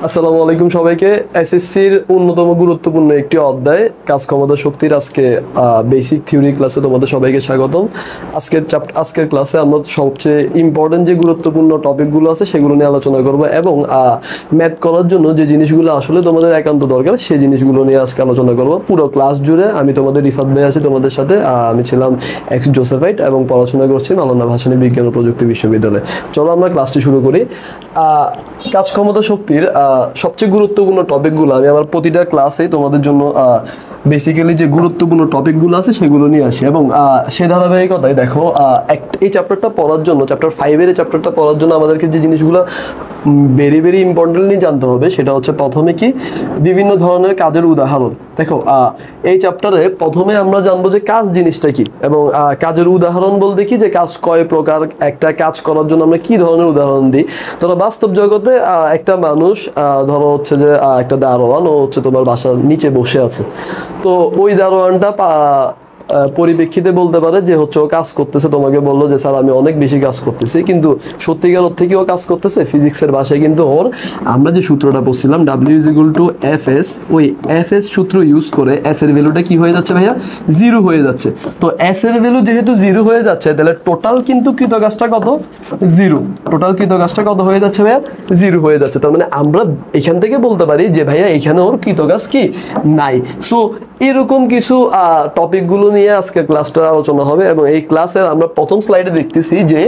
আসসালামু আলাইকুম সবাইকে। এসএসসির অন্যতম গুরুত্বপূর্ণ একটি অধ্যায় কাজ ক্ষমতা শক্তির আজকে বেসিক থিওরি ক্লাসে তোমাদের সবাইকে স্বাগতম। আজকের ক্লাসে আমরা সবচেয়ে ইম্পর্টেন্ট যে গুরুত্বপূর্ণ টপিকগুলো আছে সেগুলো নিয়ে আলোচনা করব এবং ম্যাথ করার জন্য যে জিনিসগুলো আসলে তোমাদের একান্ত দরকার সেই জিনিসগুলো নিয়ে আজকে আলোচনা করব। পুরো ক্লাস জুড়ে আমি তোমাদের রিফাত ভাই আছি তোমাদের সাথে। আমি ছিলাম এক্স জোসেফাইট এবং পড়াশোনা করছি মাওলানা ভাসানী বিজ্ঞান ও প্রযুক্তি বিশ্ববিদ্যালয়ে। চলো আমরা ক্লাসটি শুরু করি। কাজ ক্ষমতা শক্তির সবচেয়ে গুরুত্বপূর্ণ টপিকগুলো আমি আমার প্রতিটা ক্লাসেই তোমাদের জন্য বেসিক্যালি যে গুরুত্বপূর্ণ টপিকগুলো আছে সেগুলো নিয়ে আসি এবং সে ধারাবাহিকতায় দেখো এই চ্যাপ্টারটা পড়ার জন্য চ্যাপ্টার 5-এর এই চ্যাপ্টারটা পড়ার জন্য আমাদেরকে যে জিনিসগুলো ভেরি ভেরি ইম্পর্টেন্টলি জানতে হবে সেটা হচ্ছে প্রথমে কি বিভিন্ন ধরনের কাজের উদাহরণ। দেখো এই চ্যাপ্টারে প্রথমে আমরা জানবো যে কাজ জিনিসটা কি এবং কাজের উদাহরণ বলতে কি যে কাজ কয় প্রকার, একটা কাজ করার জন্য আমরা কি ধরনের উদাহরণ দিই। ধরো বাস্তব জগতে একটা মানুষ ধরো হচ্ছে যে একটা দারোয়ান ও হচ্ছে তোমার বাসার নিচে বসে আছে, তো ওই দারোয়ানটা পরিপ্রেক্ষিতে বলতে পারে যে হচ্ছে ও কাজ করতেছে, তোমাকে বললো যে স্যার আমি অনেক বেশি কাজ করতেছি, কিন্তু সত্যিকার অর্থে কি ও কাজ করতেছে? ফিজিক্সের ভাষায় কিন্তু ওর আমরা যে সূত্রটা পড়ছিলাম W=Fs, ওই Fs সূত্র ইউজ করে S এর ভ্যালুটা কি হয়ে যাচ্ছে ভাইয়া? 0 হয়ে যাচ্ছে। তো S এর ভ্যালু যেহেতু 0 হয়ে যাচ্ছে তাহলে টোটাল কিন্তু কৃতকাজটা কত? 0। টোটাল কৃতকাজটা কত হয়ে যাচ্ছে ভাইয়া? 0 হয়ে যাচ্ছে। তার মানে আমরা এখান থেকে বলতে পারি যে ভাইয়া এখানে ওর কৃতকাজ কি নাই। সো এরকম কিছু টপিকগুলো নিয়ে আজকে ক্লাসটা আলোচনা হবে এবং এই ক্লাসের আমরা প্রথম স্লাইডে দেখতেছি যে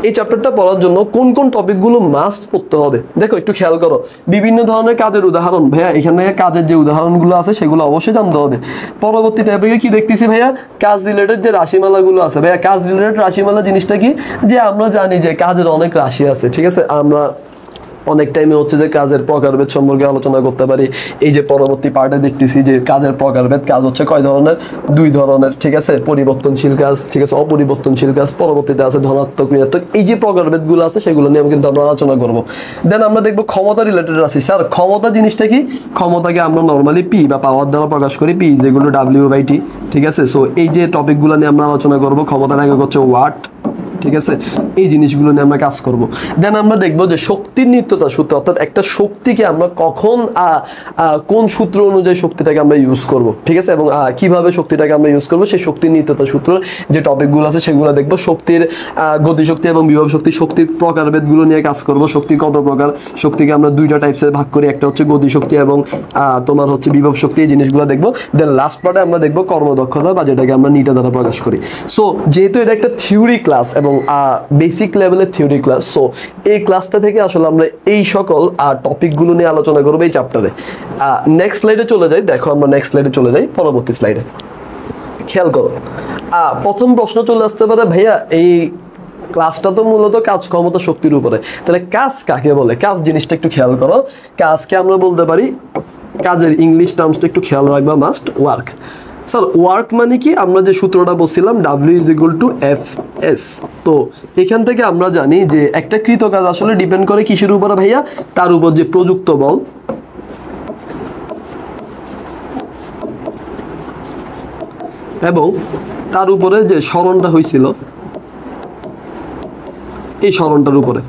এই চ্যাপ্টারটা পড়ার জন্য কোন কোন টপিকগুলো মাস্ট পড়তে হবে। দেখো একটু খেয়াল করো, বিভিন্ন ধরনের কাজের উদাহরণ ভাইয়া এখানে কাজের যে উদাহরণগুলো আছে সেগুলো অবশ্যই জানতে হবে। পরবর্তী টপিকে কি দেখতেছি ভাইয়া? কাজ রিলেটেড যে রাশিমালাগুলো আছে ভাইয়া। কাজ রিলেটেড রাশিমালা জিনিসটা কি? যে আমরা জানি যে কাজের অনেক রাশি আছে, ঠিক আছে। আমরা অনেক টাইমে হচ্ছে যে কাজের প্রকারভেদ সম্পর্কে আলোচনা করতে পারি। এই যে পরবর্তী পার্টে দেখতেছি যে কাজের প্রকারভেদ, কাজ হচ্ছে কয় ধরনের? 2 ধরনের, ঠিক আছে। পরিবর্তনশীল কাজ, ঠিক আছে, অপরিবর্তনশীল কাজ, পরবর্তীতে আছে ধনাত্মক ঋণাত্মক। এই যে প্রকারভেদগুলো আছে সেগুলো নিয়ে কিন্তু আমরা আলোচনা করব। দেন আমরা দেখবো ক্ষমতা রিলেটেড রাশি। স্যার ক্ষমতা জিনিসটা কি? ক্ষমতাকে আমরা নর্মালি পি বা পাওয়ার দ্বারা প্রকাশ করি, পি যেগুলো W/T, ঠিক আছে। সো এই যে টপিকগুলো নিয়ে আমরা আলোচনা করব। ক্ষমতার একক হচ্ছে ওয়াট, ঠিক আছে। এই জিনিসগুলো নিয়ে আমরা কাজ করব। দেন আমরা দেখবো যে শক্তির নিত্যতা সূত্র, অর্থাৎ একটা শক্তিকে আমরা কখন কোন সূত্র অনুযায়ী শক্তিটাকে আমরা ইউজ করব, ঠিক আছে, এবং কিভাবে শক্তিটাকে আমরা ইউজ করব সেই শক্তির নিত্যতা সূত্র যে টপিকগুলো আছে সেগুলো দেখবো। শক্তির গতিশক্তি এবং বিভব শক্তি, শক্তির প্রকারভেদগুলো নিয়ে কাজ করব। শক্তি কত প্রকার? শক্তিকে আমরা 2টা টাইপসে ভাগ করি, একটা হচ্ছে গতিশক্তি এবং তোমার হচ্ছে বিভব শক্তি। এই জিনিসগুলো দেখবো। দেন লাস্ট পার্টে আমরা দেখবো কর্মদক্ষতা বা যেটাকে আমরা নিটা দ্বারা প্রকাশ করি। সো যেহেতু এটা একটা থিওরি ক্লাস এবং বেসিক লেভেলের থিওরি ক্লাস, সো এই ক্লাসটা থেকে আসলে আমরা এই সকল টপিকগুলো নিয়ে আলোচনা করবো এই চ্যাপ্টারে। নেক্সট স্লাইডে চলে যাই। দেখো আমরা নেক্সট স্লাইডে চলে যাই, পরবর্তী স্লাইডে খেয়াল করো। প্রথম প্রশ্ন চলে আসতে পারে ভাইয়া এই ক্লাসটা তো মূলত কাজ ক্ষমতা শক্তির উপরে, তাহলে কাজ কাকে বলে? কাজ জিনিসটা একটু খেয়াল করো। কাজকে আমরা বলতে পারি, কাজের ইংলিশ টার্মসটা একটু খেয়াল রাখবা, মাস্ট ওয়ার্ক। স্যার ওয়ার্ক মানে কি? আমরা যে সূত্রটা বলছিলাম W=Fs। তো এখান থেকে আমরা জানি যে একটা কৃতকাজ আসলে ডিপেন্ড করে কিসের উপরে ভাইয়া? তার উপর যে প্রযুক্ত বল এবং তার উপরে যে সরণটা হয়েছিল এই সরণটার উপরে।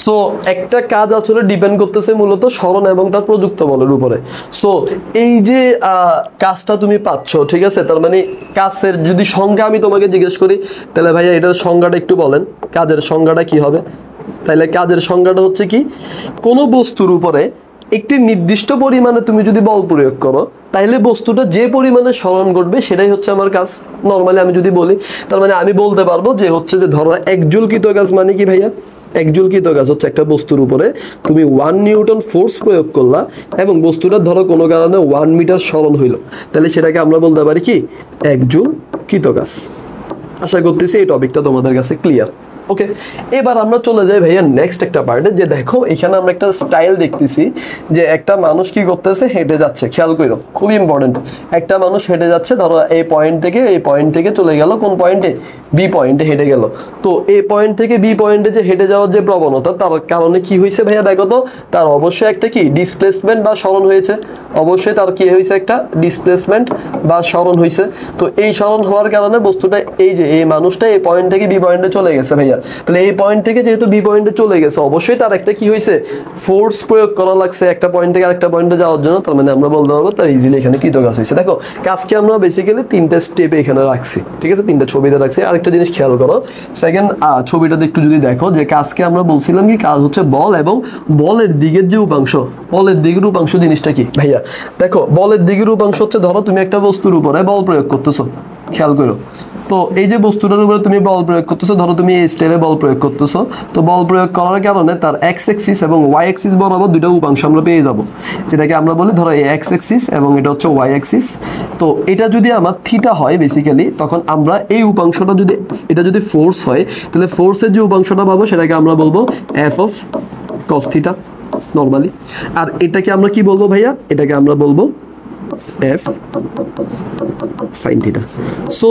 সো একটা কাজ আসলে ডিপেন্ড করতেছে মূলত সরণ এবং তার প্রযুক্ত বলের উপরে। সো এই যে কাজটা তুমি পাচ্ছ, ঠিক আছে, তার মানে কাজের যদি সংজ্ঞা আমি তোমাকে জিজ্ঞেস করি তাহলে ভাইয়া এটার সংজ্ঞাটা একটু বলেন। কাজের সংজ্ঞাটা কি হবে? তাহলে কাজের সংজ্ঞাটা হচ্ছে কি? কোনো বস্তুর উপরে একটি নির্দিষ্ট পরিমাণে তুমি যদি বল প্রয়োগ করো তাহলে বস্তুটা যে পরিমাণে সরণ ঘটবে সেটাই হচ্ছে আমার কাজ। নর্মালি আমি যদি বলি তার মানে আমি বলতে পারবো যে হচ্ছে যে ধরো 1 জুল কৃতকাজ মানে কি ভাইয়া? 1 জুল কৃতকাজ হচ্ছে একটা বস্তুর উপরে তুমি 1 নিউটন ফোর্স প্রয়োগ করলা এবং বস্তুটা ধরো কোনো কারণে 1 মিটার সরণ হইলো, তাহলে সেটাকে আমরা বলতে পারি কি? 1 জুল কৃতকাজ। আশা করতেছি এই টপিকটা তোমাদের কাছে ক্লিয়ার। ওকে, এবার আমরা চলে যাই ভাইয়া নেক্সট একটা পার্টে। যে দেখো এখানে আমরা একটা স্টাইল দেখতেছি যে একটা মানুষ কি করতেছে? হেঁটে যাচ্ছে। খেয়াল করো, খুব ইম্পর্টেন্ট। একটা মানুষ হেঁটে যাচ্ছে, ধরো এই পয়েন্ট থেকে চলে গেল কোন পয়েন্টে? বি পয়েন্টে হেঁটে গেল। তো এ পয়েন্ট থেকে বি পয়েন্টে যে হেঁটে যাওয়ার যে প্রবণতা, তার কারণে কি হয়েছে ভাইয়া? দেখো তো তার অবশ্যই একটা কি ডিসপ্লেসমেন্ট বা সরণ হয়েছে। অবশ্যই তার কি হয়েছে? একটা ডিসপ্লেসমেন্ট বা সরণ হয়েছে। তো এই সরণ হওয়ার কারণে বস্তুটা এই যে এই মানুষটা এই পয়েন্ট থেকে বি পয়েন্টে চলে গেছে ভাইয়া। তাহলে এই পয়েন্ট থেকে যেহেতু বি পয়েন্টে চলে গেছে, অবশ্যই তার একটা কি হয়েছে, ফোর্স প্রয়োগ করা লাগছে একটা পয়েন্ট থেকে আরেকটা পয়েন্টে যাওয়ার জন্য। তার মানে আমরা বলতে পারবো তার ইজিলি এখানে কৃতকাজ হয়েছে। দেখো কাজকে আমরা বেসিক্যালি 3টা স্টেপে এখানে রাখছি, ঠিক আছে, 3টা ছবিতে রাখছি। আরেকটা জিনিস খেয়াল করো, সেকেন্ড ছবিটাতে একটু যদি দেখো যে কাজকে আমরা বলছিলাম কি কাজ হচ্ছে বল এবং বলের দিকের যে উপাংশ, বলের দিকের উপাংশ জিনিসটা কি ভাইয়া? দেখো বলের দিকের উপাংশ হচ্ছে, ধরো তুমি একটা বস্তুর উপরে বল প্রয়োগ করতেছো, খেয়াল করো। তো এই যে বস্তুটার উপরে তুমি বল প্রয়োগ করতেছো, ধরো তুমি এই স্টাইলে বল প্রয়োগ করতেছো, তো বল প্রয়োগ করার কারণে তার এক্স অ্যাক্সিস এবং ওয়াই অ্যাক্সিস বরাবর দুটো উপাংশ আমরা পেয়ে যাব, যেটাকে আমরা বলি ধরো এই এক্স অ্যাক্সিস এবং এটা হচ্ছে ওয়াই অ্যাক্সিস। তো এটা যদি আমার থিটা হয় বেসিক্যালি, তখন আমরা এই উপাংশটা যদি, এটা যদি ফোর্স হয়, তাহলে ফোর্সের যে উপাংশটা পাবো সেটাকে আমরা বলবো F of cos theta normally. আর এটাকে আমরা কি বলবো ভাইয়া? এটাকে আমরা বলবো এফ সাইন থিটা। সো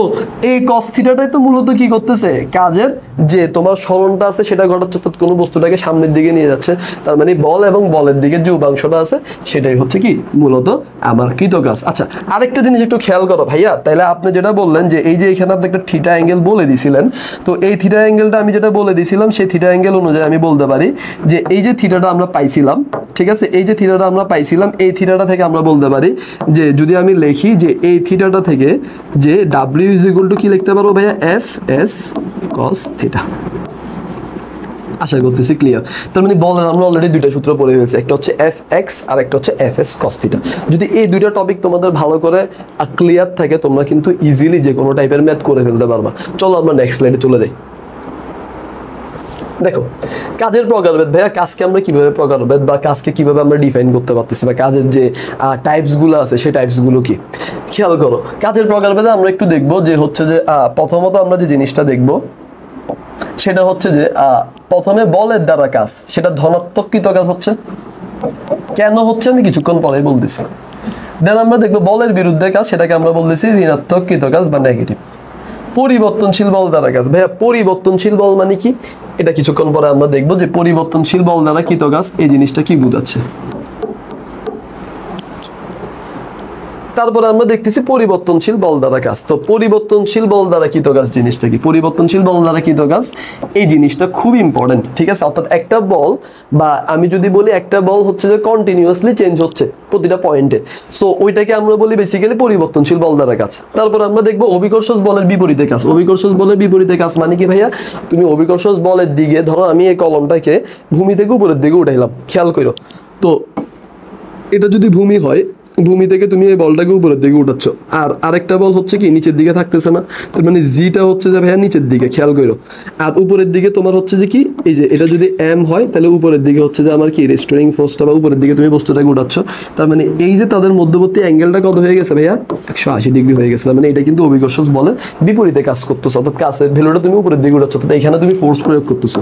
এই কস থিটাটাই তো মূলত কি করতেছে, কাজের যে তোমার সরণটা আছে সেটা ঘটাচ্ছে, অর্থাৎ কোনো বস্তুটাকে সামনের দিকে নিয়ে যাচ্ছে। তার মানে বল এবং বলের দিকে যে উপাংশটা আছে সেটাই হচ্ছে কি মূলত আমার কৃতকাজ। আচ্ছা আরেকটা জিনিস একটু খেয়াল করো ভাইয়া, তাহলে আপনি যেটা বললেন যে এই যে এখানে আপনি একটা থিটা অ্যাঙ্গেল বলে দিছিলেন, তো এই থিটা অ্যাঙ্গেলটা আমি যেটা বলে দিছিলাম সেই থিটা অ্যাঙ্গেল অনুযায়ী আমি বলতে পারি যে এই যে থিটাটা আমরা পাইছিলাম, ঠিক আছে, এই যে থিটাটা আমরা পাইছিলাম, এই থিটাটা থেকে আমরা বলতে পারি যে যদি আমি লিখি যে এই থিটাটা থেকে যে ডাব্লিউ ইজ ইকুয়াল টু কি লিখতে পারবো ভাইয়া? F S cos theta. আশা করতেছি ক্লিয়ার। তার মানে বলের আমরা অলরেডি দুইটা সূত্র পড়ে ফেলছি, একটা হচ্ছে এফ এক্স আর একটা হচ্ছে এফ এস কস থিটা। যদি এই দুইটা টপিক তোমাদের ভালো করে ক্লিয়ার থাকে, তোমরা কিন্তু ইজিলি যে কোনো টাইপের ম্যাথ করে ফেলতে পারবা। চলো আমরা নেক্সট স্লাইডে চলে যাই। দেখো কাজের প্রকারভেদ ভাইয়া, কাজকে আমরা কিভাবে প্রকারভেদ বা কাজকে কিভাবে আমরা ডিফাইন করতে পারতেছি, বা কাজের যে টাইপসগুলো আছে সেই টাইপসগুলো কি, খেয়াল করো। কাজের প্রকারভেদে আমরা একটু দেখবো যে হচ্ছে যে প্রথমত আমরা যে জিনিসটা দেখবো সেটা হচ্ছে যে প্রথমে বলের দ্বারা কাজ, সেটা ধনাত্মক কৃতকাজ হচ্ছে। কেন হচ্ছে আমি কিছুক্ষণ পরে বলতেছি। দেন আমরা দেখবো বলের বিরুদ্ধে কাজ, সেটাকে আমরা বলতেছি ঋণাত্মক কৃতকাজ বা নেগেটিভ। পরিবর্তনশীল বল দ্বারা কাজ, ভাইয়া পরিবর্তনশীল বল মানে কি, এটা কিছুক্ষণ পরে আমরা দেখবো যে পরিবর্তনশীল বল দ্বারা কৃতকাজ এই জিনিসটা কি বোঝাচ্ছে। তারপরে আমরা দেখতেছি পরিবর্তনশীল বল দ্বারা কাজ। তো পরিবর্তনশীল বল দ্বারা কৃতকাজ জিনিসটা কি? পরিবর্তনশীল বল দ্বারা কৃতকাজ এই জিনিসটা খুব ইম্পর্টেন্ট, ঠিক আছে। অর্থাৎ একটা বল, বা আমি যদি বলি একটা বল হচ্ছে যে কন্টিনিউয়াসলি চেঞ্জ হচ্ছে প্রতিটা পয়েন্টে, সো ওইটাকে আমরা বলি বেসিক্যালি পরিবর্তনশীল বল দ্বারা কাজ। তারপর আমরা দেখবো অভিকর্ষজ বলের বিপরীতে কাজ। অভিকর্ষজ বলের বিপরীতে কাজ মানে কি ভাইয়া? তুমি অভিকর্ষজ বলের দিকে, ধরো আমি এই কলমটাকে ভূমি থেকে উপরের দিকে উঠাইলাম, খেয়াল করো। তো এটা যদি ভূমি হয়, ভূমি থেকে তুমি এই বলটাকে উপরের দিকে উঠাচ্ছ, আর আরেকটা বল হচ্ছে কি নিচের দিকে থাকতেছে না, তার মানে জিটা হচ্ছে যে ভাইয়া নিচের দিকে, খেয়াল করো। আর উপরের দিকে তোমার হচ্ছে যে কি, এই যে এটা যদি এম হয় তাহলে উপরের দিকে হচ্ছে যে আমার কি রেস্টোরিং ফোর্সটা, বা উপরের দিকে তুমি বস্তুটাকে উঠাচ্ছ। তার মানে এই যে তাদের মধ্যবর্তী অ্যাঙ্গেলটা কত হয়ে গেছে ভাইয়া? 180 ডিগ্রি হয়ে গেছে। মানে এটা কিন্তু অভিকর্ষজ বলের বিপরীতে কাজ করতেছো, অর্থাৎ কাজের ভ্যালুটা তুমি উপরের দিকে উঠাচ্ছ, অর্থাৎ এখানে তুমি ফোর্স প্রয়োগ করতেছো,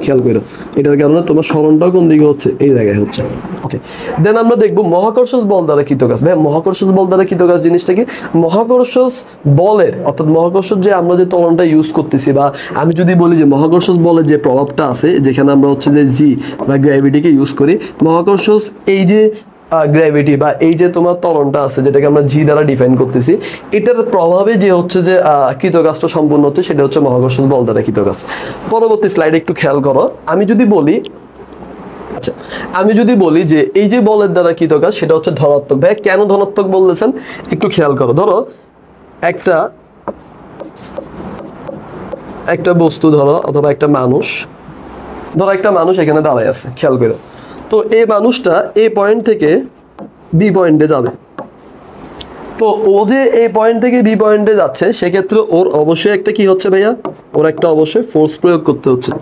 খেয়াল করো। এটার কারণে তোমার সরণটাও কোন দিকে হচ্ছে? এই জায়গায় হচ্ছে। ওকে, দেন আমরা দেখবো মহাকর্ষজ বল দ্বারা কৃতকাজ। ভাই মহাকর্ষজ বল দ্বারা কৃতকাজ জিনিসটা কি? মহাকর্ষজ বলের, অর্থাৎ মহাকর্ষজ যে আমরা যে ত্বরণটা ইউজ করতেছি, বা আমি যদি বলি যে মহাকর্ষজ বলের যে প্রভাবটা আছে, যেখানে আমরা হচ্ছে যে জি বা গ্র্যাভিটিকে ইউজ করি, মহাকর্ষজ এই যে গ্র্যাভিটি বা এই যে তোমার ত্বরণটা আছে যেটাকে আমরা জি দ্বারা ডিফাইন করতেছি, এটার প্রভাবে যে হচ্ছে যে কৃতকাজটা সম্পূর্ণ হচ্ছে, সেটা হচ্ছে মহাকর্ষজ বল দ্বারা কৃতকাজ। পরবর্তী স্লাইডে একটু খেয়াল করো, আমি যদি বলি, আচ্ছা আমি যদি বলি যে এই যে বলের দ্বারা কৃতকাজ সেটা হচ্ছে ধনাত্মক। ভাই কেন ধনাত্মক বলতেছেন একটু খেয়াল করো। ধরো একটা বস্তু ধরো, অথবা একটা মানুষ, ধরো একটা মানুষ এখানে দাঁড়ায় আছে, খেয়াল করো। তো এই মানুষটা এ পয়েন্ট থেকে বি পয়েন্টে যাবে। তো ও যে এই পয়েন্ট থেকে বি পয়েন্টে যাচ্ছে, সেক্ষেত্রে ওর অবশ্যই একটা কি হচ্ছে ভাইয়া? ওর একটা অবশ্যই ফোর্স প্রয়োগ করতে হচ্ছে।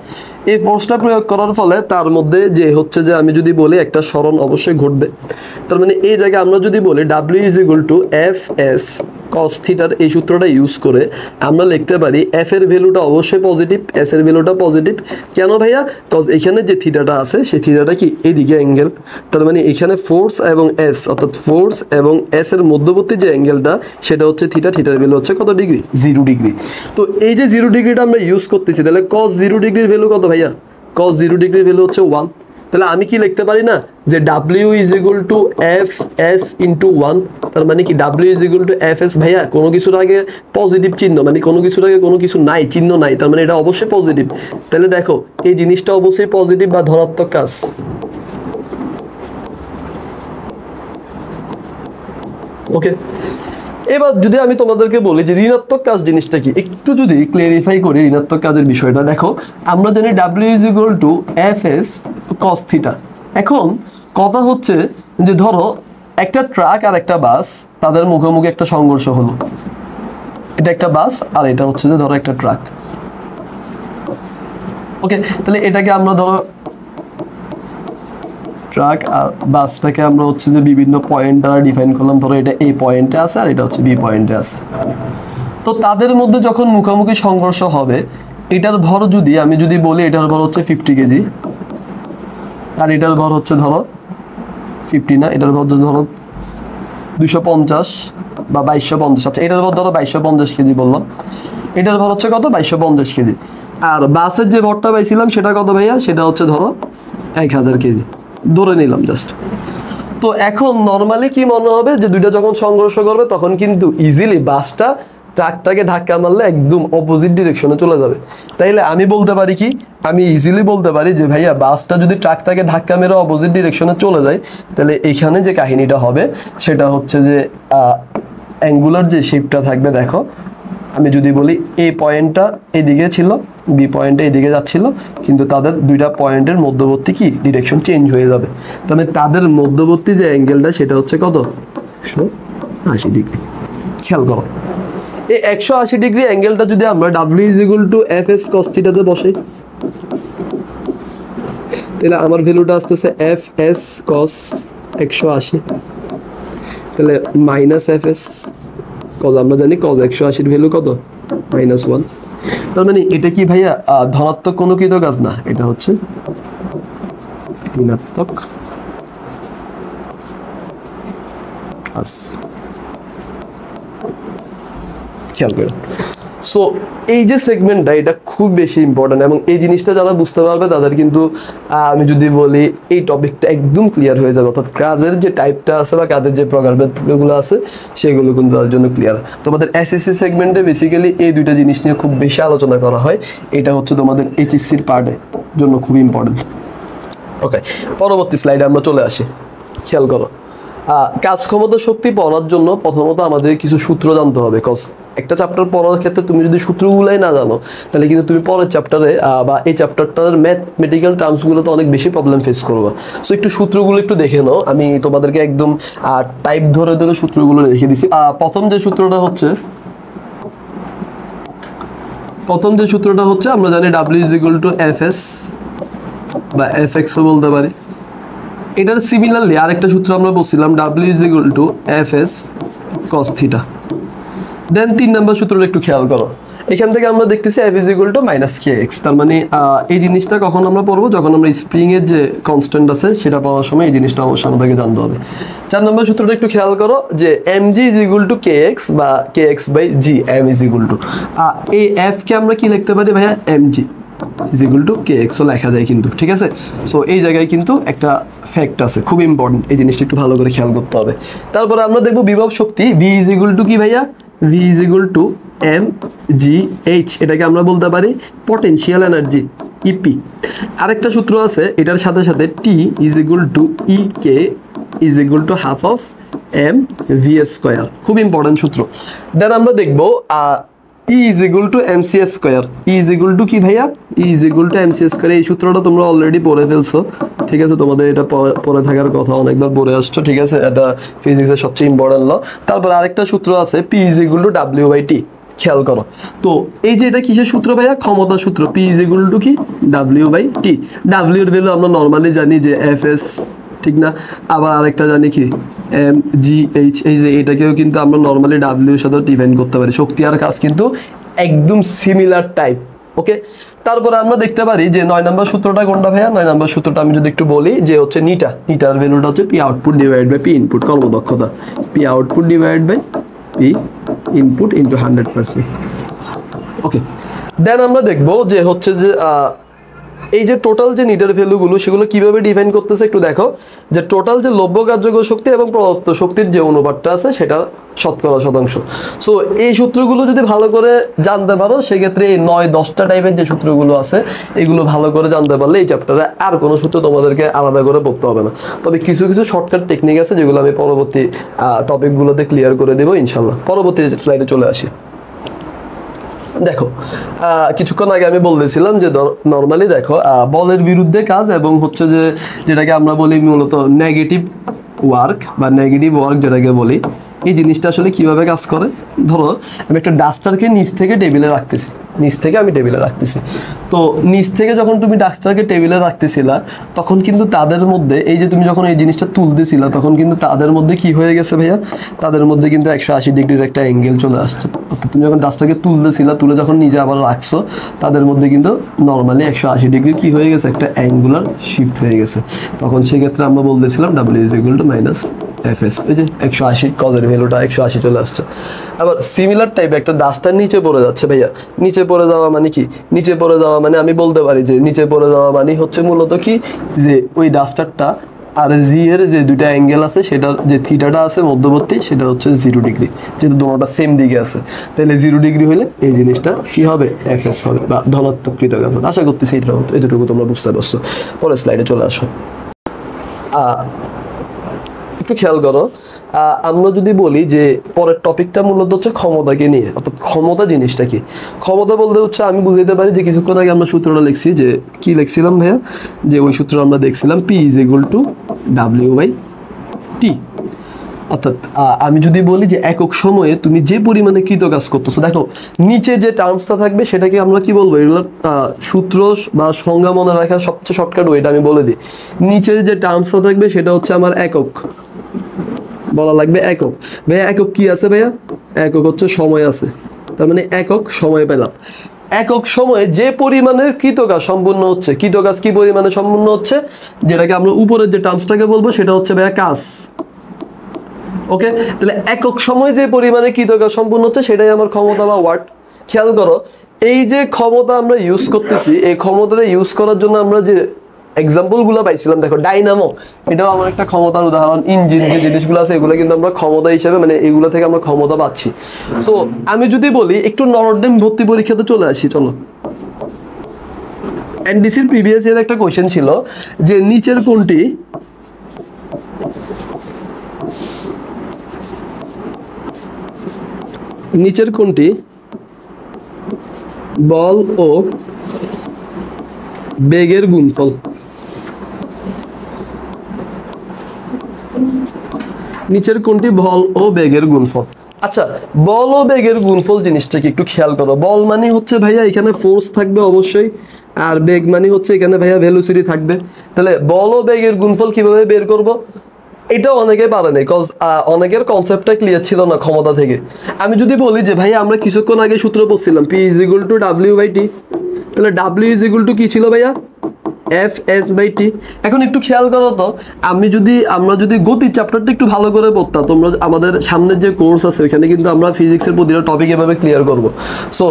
এই ফোর্সটা প্রয়োগ করার ফলে তার মধ্যে যে হচ্ছে যে আমি যদি বলি একটা সরণ অবশ্যই ঘটবে। তার মানে এই জায়গায় আমরা যদি বলি W is equal two F S কস থিটার এই সূত্রটা ইউজ করে আমরা লিখতে পারি এফ এর ভ্যালুটা অবশ্যই পজিটিভ, এস এর ভ্যালুটা পজিটিভ। কেন ভাইয়া? কজ এখানে যে থিটাটা আছে সেই থিটাটা কি এইদিকে অ্যাঙ্গেল। তার মানে এখানে ফোর্স এবং এস, অর্থাৎ ফোর্স এবং এস এর মধ্যবর্তী যে অ্যাঙ্গেলটা সেটা হচ্ছে থিটা, থিটার ভ্যালু হচ্ছে কত ডিগ্রি? 0 ডিগ্রি। তো এই যে 0 ডিগ্রিটা আমরা ইউজ করতেছি, তাহলে কস 0 ডিগ্রির ভ্যালু কত ভাইয়া? কস 0 ডিগ্রির ভ্যালু হচ্ছে 1। তাহলে আমি কি লিখতে পারি না যে W is equal to Fs into 1, তার মানে কি W is equal to Fs ভাইয়া কোনো কিছুর আগে পজিটিভ চিহ্ন, মানে কোনো কিছুর আগে কোনো কিছু নাই, চিহ্ন নাই, তার মানে এটা অবশ্যই পজিটিভ। তাহলে দেখো এই জিনিসটা অবশ্যই পজিটিভ বা ধনাত্মক কাজ। ওকে, এবার যদি আমি তোমাদেরকে বলি যে ঋণাত্মক কাজ জিনিসটা কি, একটু যদি ক্লিয়ারিফাই করি ঋণাত্মক কাজের বিষয়টা। দেখো আমরা জানি W is equal to Fs cos theta. এখন কথা হচ্ছে যে ধরো একটা ট্রাক আর একটা বাস, তাদের মুখোমুখি একটা সংঘর্ষ হলো, এটা একটা বাস আর এটা হচ্ছে যে ধরো একটা ট্রাক। ওকে, তাহলে এটাকে আমরা ধরো ট্রাক আর বাসটাকে আমরা হচ্ছে যে বিভিন্ন পয়েন্ট দ্বারা ডিফাইন করলাম, ধরো এটা এই পয়েন্টে আছে আর এটা হচ্ছে বি পয়েন্টে আছে। তো তাদের মধ্যে যখন মুখোমুখি সংঘর্ষ হবে, এটার ভর যদি আমি যদি বলি এটার ভর হচ্ছে 50 কেজি আর এটার ভর হচ্ছে ধরো 50 না, এটার ভর ধরো 250 বা 2250। আচ্ছা এটার ভর ধরো 2250 কেজি বললাম, এটার ভর হচ্ছে কত 2250 কেজি। আর বাসের যে ভরটা পাইছিলাম সেটা কত ভাইয়া, সেটা হচ্ছে ধরো 1000 কেজি ধরে নিলাম জাস্ট। তো এখন নর্মালি কি মনে হবে যে দুইটা যখন সংঘর্ষ করবে তখন কিন্তু ইজিলি বাসটা ট্রাকটাকে ধাক্কা মারলে একদম অপোজিট ডিরেকশনে চলে যাবে। তাইলে আমি বলতে পারি কি, আমি ইজিলি বলতে পারি যে ভাইয়া বাসটা যদি ট্রাকটাকে ধাক্কা মেরে অপোজিট ডিরেকশনে চলে যায়, তাহলে এখানে যে কাহিনীটা হবে সেটা হচ্ছে যে অ্যাঙ্গুলার যে শেপটা থাকবে, দেখো আমি যদি বলি এই পয়েন্টটা এইদিকে ছিল, বি পয়েন্টটা এইদিকে যাচ্ছিল, কিন্তু তাদের দুইটা পয়েন্টের মধ্যবর্তী কি ডিরেকশন চেঞ্জ হয়ে যাবে। তাহলে তাদের মধ্যবর্তী যে অ্যাঙ্গেলটা সেটা হচ্ছে কত 180 ডিগ্রি। খেয়াল করো এই 180 ডিগ্রি অ্যাঙ্গেলটা যদি আমরা W is equal to Fs cos theta তে বসাই, তাহলে আমার ভ্যালুটা আসতেছে Fs cos 180, তাহলে মাইনাস Fs cos, আমরা জানি cos 180 এর ভ্যালু কত -1। তার মানে এটা কি ভাইয়া ধনাত্মক কোনো কৃত কাজ না, এটা হচ্ছে ঋণাত্মক কাজ। খেয়াল করো। সো এই যে সেগমেন্টটা এটা খুব বেশি ইম্পর্টেন্ট, এবং এই জিনিসটা যারা বুঝতে পারবে তাদের কিন্তু আমি যদি বলি এই টপিকটা একদম ক্লিয়ার হয়ে যাবে, অর্থাৎ কাজের যে টাইপটা আছে বা কাজের যে প্রকারভেদগুলো আছে সেগুলো কিন্তু তাদের জন্য ক্লিয়ার। তোমাদের এসএসসি সেগমেন্টে বেসিক্যালি এই দুইটা জিনিস নিয়ে খুব বেশি আলোচনা করা হয়, এটা হচ্ছে তোমাদের এইচএসসির পার্টের জন্য খুব ইম্পর্টেন্ট। ওকে, পরবর্তী স্লাইডে আমরা চলে আসি। খেয়াল করো, কাজ ক্ষমতা শক্তি পড়ার জন্য প্রথমত আমাদের কিছু সূত্র জানতে হবে। কজ একটা চ্যাপ্টার পড়ার ক্ষেত্রে তুমি যদি সূত্রগুলাই না জানো তাহলে কিন্তু তুমি পরের চ্যাপ্টারে বা এই চ্যাপ্টারটার ম্যাথমেটিক্যাল টার্মসগুলোতে অনেক বেশি প্রবলেম ফেস করবে। সো একটু সূত্রগুলো একটু দেখে নাও, আমি তোমাদেরকে একদম টাইপ ধরে ধরে সূত্রগুলো রেখে দিছি। প্রথম যে সূত্রটা হচ্ছে আমরা জানি W is equal to Fs বা Fx ও বলতে পারি। এটার সিমিলারলি আরেকটা সূত্র আমরা বলছিলাম W is equal to Fs cos theta. Then 3 নম্বর সূত্রটা একটু খেয়াল করো, এখান থেকে আমরা দেখতেছি F is equal to -kx। তার মানে এই জিনিসটা কখন আমরা পড়বো, যখন আমরা স্প্রিং এর যে কনস্ট্যান্ট আছে সেটা পাওয়ার সময় এই জিনিসটা অবশ্যই আমাদেরকে জানতে হবে। 4 নম্বর সূত্রটা একটু খেয়াল করো যে mg is equal to kx বা kx by g, m is equal to এই f কে আমরা কি লিখতে পারি ভাইয়া, mg is equal to kx ও লেখা যায় কিন্তু, ঠিক আছে। সো এই জায়গায় কিন্তু একটা ফ্যাক্ট আছে খুব ইম্পর্টেন্ট, এই জিনিসটা একটু ভালো করে খেয়াল করতে হবে। তারপরে আমরা দেখবো বিভব শক্তি v ইজ ইকুয়াল টু কি ভাইয়া, v is equal two mgh, এটাকে আমরা বলতে পারি পটেনশিয়াল এনার্জি EP। আরেকটা সূত্র আছে এটার সাথে সাথে t is equal two ek is equal to half of mv square, খুব ইম্পর্টেন্ট সূত্র। দেন আমরা দেখবো E is equal two mc square, E is equal to কি ভাইয়া, E is equal two mc square. এই সূত্রটা তোমরা অলরেডি পড়ে ফেলছো, ঠিক আছে, তোমাদের এটা পড়ে থাকার কথা, অনেকবার পড়ে আসছো, ঠিক আছে, এটা ফিজিক্সের সবচেয়ে ইম্পর্টেন্ট ল। তারপর আরেকটা সূত্র আছে P is equal two w/t, খেয়াল করো। তো এই যে এটা কিসের সূত্র ভাইয়া, ক্ষমতা সূত্র। P ইজ ইকুয়াল টু কি w/t, w এর ভ্যালু আমরা নরমালি জানি যে Fs, ঠিক না। আবার আরেকটা জানি কি mgh, এই যে এটাকেও কিন্তু আমরা নরমালি w এর সাথে ডিফাইন করতে পারি। শক্তি আর কাজ কিন্তু একদম সিমিলার টাইপ। ওকে, তারপরে আমরা দেখতে পারি যে 9 নম্বর সূত্রটা কোনটা ভাইয়া, 9 নম্বর সূত্রটা আমি যদি একটু বলি যে হচ্ছে নিটার ভ্যালুটা হচ্ছে P output divide by P input, কর্মদক্ষতা P output divide by P input into 100%। Okay, then আমরা দেখবো যে হচ্ছে যে এই যে টোটাল যে নিডের ভ্যালুগুলো সেগুলো কিভাবে ডিফাইন করতেছে একটু দেখো, যে টোটাল যে লব্য কার্যকর শক্তি এবং প্রদত্ত শক্তির যে অনুপাতটা আছে সেটা শতকরা শতাংশ। সো এই সূত্রগুলো যদি ভালো করে জানতে পারো সেক্ষেত্রে এই 9-10টা টাইপের যে সূত্রগুলো আছে এগুলো ভালো করে জানতে পারলে এই চ্যাপ্টারে আর কোনো সূত্র তোমাদেরকে আলাদা করে পড়তে হবে না। তবে কিছু কিছু শর্টকাট টেকনিক আছে যেগুলো আমি পরবর্তী টপিকগুলোতে ক্লিয়ার করে দেবো ইনশাল্লাহ। পরবর্তী স্লাইডে চলে আসি। দেখো কিছুক্ষণ আগে আমি বলতেছিলাম যে নর্মালি দেখো বলের বিরুদ্ধে কাজ এবং হচ্ছে যে যেটাকে আমরা বলি মূলত নেগেটিভ ওয়ার্ক বা নেগেটিভ ওয়ার্ক যেটাকে বলি, এই জিনিসটা আসলে কিভাবে কাজ করে। ধরো আমি একটা ডাস্টারকে নিচ থেকে টেবিলে রাখতেছি, নিচ থেকে আমি টেবিলে রাখতেছি, তো নিচ থেকে যখন তুমি ডাস্টারকে টেবিলে রাখতেছিলা তখন কিন্তু তাদের মধ্যে এই যে তুমি যখন এই জিনিসটা তুলতেছিলা তখন কিন্তু তাদের মধ্যে কি হয়ে গেছে ভাইয়া, তাদের মধ্যে কিন্তু 180 ডিগ্রির একটা অ্যাঙ্গেল চলে আসছে। তুমি যখন ডাস্টারকে তুলতেছিলা, তুলে যখন নিজে আবার রাখছো তাদের মধ্যে কিন্তু নর্মালি 180 ডিগ্রি কি হয়ে গেছে, একটা অ্যাঙ্গুলার শিফট হয়ে গেছে। তখন সেক্ষেত্রে আমরা বলতেছিলাম W = -Fs, এই যে 180 কজের ভ্যালুটা 180 চলে আসছে। আবার সিমিলার টাইপ একটা ডাস্টার নিচে পড়ে যাচ্ছে ভাইয়া, নিচে পড়ে যাওয়া মানে কি, নিচে পড়ে যাওয়া মানে আমি বলতে পারি যে নিচে পড়ে যাওয়া মানে হচ্ছে মূলত কি, যে ওই ডাস্টারটা আর জি এর যে দুইটা অ্যাঙ্গেল আছে সেটার যে থিটাটা আছে মধ্যবর্তী সেটা হচ্ছে 0 ডিগ্রি, যেহেতু দুটোটা সেম দিকে আছে তাহলে 0 ডিগ্রি হলে এই জিনিসটা কি হবে, Fs হবে বা ধনাত্মক কৃতক আছে। আশা করতেছি এতটুকু তোমরা বুঝতে পারছো। পরের স্লাইডে চলে আসো। একটু খেয়াল করো, আমরা যদি বলি যে পরের টপিকটা মূলত হচ্ছে ক্ষমতাকে নিয়ে, অর্থাৎ ক্ষমতা জিনিসটা কি। ক্ষমতা বলতে হচ্ছে আমি বুঝতে পারি যে কিছুক্ষণ আগে আমরা সূত্রটা লিখছি, যে কি লিখছিলাম ভাইয়া, যে ওই সূত্র আমরা দেখছিলাম P = W/T। অর্থাৎ আমি যদি বলি যে একক সময়ে তুমি যে পরিমাণে কৃত কাজ করতেছো, দেখো নিচে যে টার্মসটা থাকবে সেটাকে আমরা কি বলবো, এগুলো সূত্র বা সংজ্ঞা মনে রাখার সবচেয়ে শর্টকাট ওয়েটা আমি বলে দিই। নিচে যে টার্মসটা থাকবে সেটা হচ্ছে আমার একক, বলা লাগবে একক। ভাইয়া একক কি আছে ভাইয়া, একক হচ্ছে সময় আছে, তার মানে একক সময় পেলাম। একক সময়ে যে পরিমাণের কৃতকাজ সম্পূর্ণ হচ্ছে, কৃতকাজ কি পরিমাণে সম্পূর্ণ হচ্ছে, যেটাকে আমরা উপরের যে টার্মসটাকে বলবো সেটা হচ্ছে ভাইয়া কাজ। ওকে, তাহলে একক সময় যে পরিমাণে কৃতকাজ সম্পূর্ণ হচ্ছে সেটাই আমার ক্ষমতা বা ওয়াট। খেয়াল করো এই যে ক্ষমতা আমরা ইউজ করতেছি, এই ক্ষমতাটা ইউজ করার জন্য আমরা যে এক্সাম্পলগুলো পাইছিলাম, দেখো ডাইনামো, এটাও আমার একটা ক্ষমতার উদাহরণ। ইঞ্জিন যে জিনিসগুলো আছে এগুলো কিন্তু আমরা ক্ষমতা হিসেবে, মানে এগুলো থেকে আমরা ক্ষমতা পাচ্ছি। সো আমি যদি বলি একটু নরডেম ভর্তি পরীক্ষাতে চলে আসি, চলো। এনডিসির প্রিভিয়াস ইয়ার একটা কোয়েশ্চেন ছিল যে নিচের কোনটি বল ও বেগের গুণফল। নিচের কোনটি বল ও বেগের গুণফল। আচ্ছা, বল ও বেগের গুণফল জিনিসটাকে একটু খেয়াল করো। বল মানে হচ্ছে ভাইয়া এখানে ফোর্স থাকবে অবশ্যই, আর বেগ মানে হচ্ছে এখানে ভাইয়া ভেলোসিটি থাকবে। তাহলে বল ও বেগের গুণফল কিভাবে বের করব, এটা অনেকে পারে না, কজ অনেকের কনসেপ্টটা ক্লিয়ার ছিল না ক্ষমতা থেকে। আমি যদি বলি যে ভাইয়া আমরা কিছুক্ষণ আগে সূত্র পড়ছিলাম P = W/T, তাহলে W = কি ছিল ভাইয়া, Fs/T। এখন একটু খেয়াল করো তো, আমরা যদি গতির চ্যাপ্টারটা একটু ভালো করে পড়তাম, তোমরা আমাদের সামনের যে কোর্স আছে ওইখানে কিন্তু আমরা ফিজিক্সের প্রতিটা টপিক এভাবে ক্লিয়ার করব। সো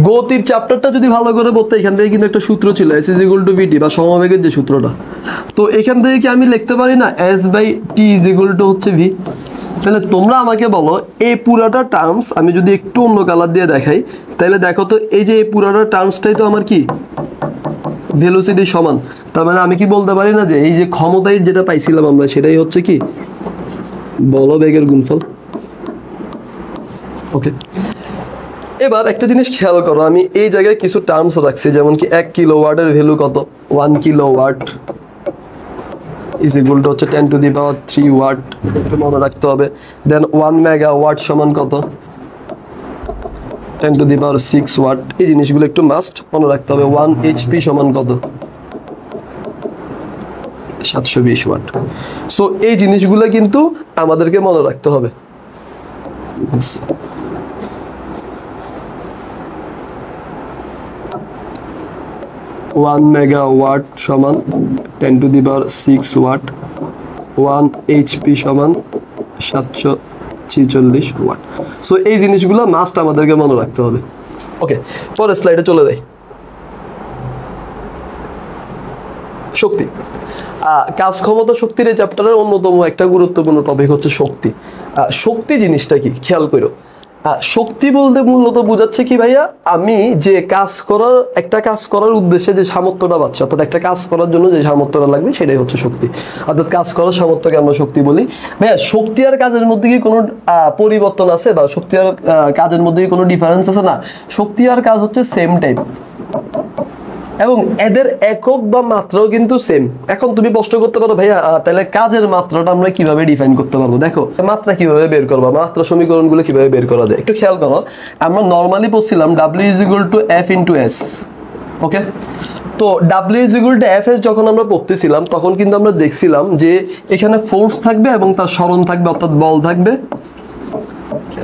গতির চ্যাপ্টারটা যদি ভালো করে পড়তে, এখান থেকে কিন্তু একটা সূত্র ছিল S = VT বা সমবেগের যে সূত্রটা। তো এখান থেকে কি আমি লিখতে পারি না S/T হচ্ছে V। তাহলে তোমরা আমাকে বলো এই পুরাটা টার্মস আমি যদি একটু অন্য কালার দিয়ে দেখাই, তাহলে দেখো তো এই যে এই পুরাটা টার্মসটাই তো আমার কি ভেলোসিটি সমান। তার মানে আমি কি বলতে পারি না যে এই যে ক্ষমতায় যেটা পাইছিলাম আমরা সেটাই হচ্ছে কি বল ও বেগের গুণফল। ওকে, এবার একটা জিনিস খেয়াল করো, আমি এই জায়গায় কিছু টার্মস রাখছি, যেমন কি 1 কিলোওয়াটের ভ্যালু কত, 1 কিলোওয়াট = হচ্ছে 10⁻³ ওয়াট, এটা মনে রাখতে হবে। দেন 1 মেগাওয়াট সমান কত, 10⁻6 ওয়াট। এই জিনিসগুলো একটু মাস্ট মনে রাখতে হবে। 1 HP সমান কত, 720 ওয়াট। সো এই জিনিসগুলো কিন্তু আমাদেরকে মনে রাখতে হবে। 1 মেগাওয়াট সমান 10⁻6 ওয়াট, 1 HP সমান 746 ওয়াট। সো এই জিনিসগুলো মাস্ট আমাদেরকে মনে রাখতে হবে। ওকে, পরের স্লাইডে চলে যাই। শক্তি। কাজ ক্ষমতা শক্তির এই চ্যাপ্টারের অন্যতম একটা গুরুত্বপূর্ণ টপিক হচ্ছে শক্তি। শক্তি জিনিসটা কি খেয়াল করো। শক্তি বলতে মূলত বোঝাচ্ছে কি ভাইয়া, আমি যে একটা কাজ করার উদ্দেশ্যে যে সামর্থ্যটা পাচ্ছি, অর্থাৎ একটা কাজ করার জন্য যে সামর্থ্যটা লাগবে সেটাই হচ্ছে শক্তি। অর্থাৎ কাজ করার সামর্থ্যকে আমরা শক্তি বলি। ভাইয়া শক্তি আর কাজের মধ্যে কি কোনো পরিবর্তন আছে, বা শক্তি আর কাজের মধ্যে কি কোনো ডিফারেন্স আছে? না, শক্তি আর কাজ হচ্ছে সেম টাইপ, এবং এদের একক বা মাত্রাও কিন্তু সেম। এখন তুমি প্রশ্ন করতে পারো ভাইয়া তাহলে কাজের মাত্রাটা আমরা কিভাবে ডিফাইন করতে পারবো? দেখো মাত্রা কিভাবে বের করবো, মাত্রা সমীকরণগুলো কিভাবে বের করা যায় একটু খেয়াল করো। আমরা নর্মালি পড়ছিলাম W = F × S। ওকে, তো W = F যখন আমরা পড়তেছিলাম তখন কিন্তু আমরা দেখছিলাম যে এখানে ফোর্স থাকবে এবং তার সরণ থাকবে, অর্থাৎ বল থাকবে